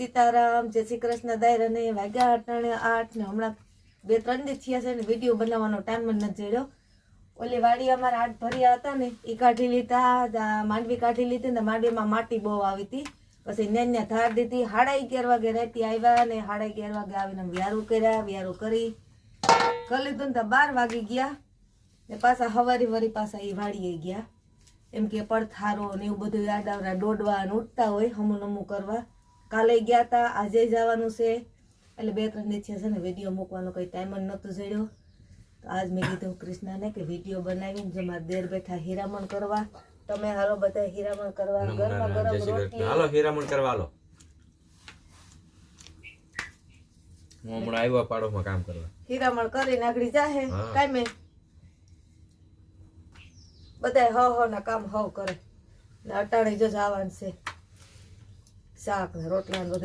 સીતારામ, જય શ્રી કૃષ્ણ. દાયરા ને વાગ્યા 8 ને હમણાં 2-3 દી થયા છે ને વિડીયો બનાવવાનો ટાઈમ જ નથી જડ્યો. ઓલી વાડી અમારા હાથ ભર્યા હતા ને એ કાઢી લીધા, માંડવી કાઢી લીધી ને માંડવીમાં માટી બહુ આવી હતી. પછી ન્યા ધાર દીધી. 11:30 વાગે રાતે આવ્યા ને 11:30 વાગે આવીને વ્યારું કર્યા. વ્યારું કરી લીધું ને તો 12 વાગી ગયા ને પાછા હવારી વરી પાછા એ વાડીએ ગયા. એમ કે પડથારો ને એવું બધું યાદ આવરા દોડવા ને ઉઠતા હોય હમું નમું કરવા. કાલે ગયા હતા, આજે જવાનું છે એટલે 2-3 દી છે ને વિડીયો મૂકવાનો કંઈ ટાઈમ જ નહોતો જડ્યો. તો આજ મેં કીધું કૃષ્ણાને કે વિડીયો બનાવીને જો મારા દેર બેઠા હીરામણ કરવા. તમે હાલો બધા હીરામણ કરવા. ગરમા ગરમ રોટલી હાલો હીરામણ કરવા હાલો. હું હમણાં આવ્યા પાડોમાં કામ કરવા. હીરામણ કરીને આગળ જાહે કામે બધા હવ ના કામ હવ કરે ને અટાણે જો જવાનું છે શાક ને રોટલા ને બધું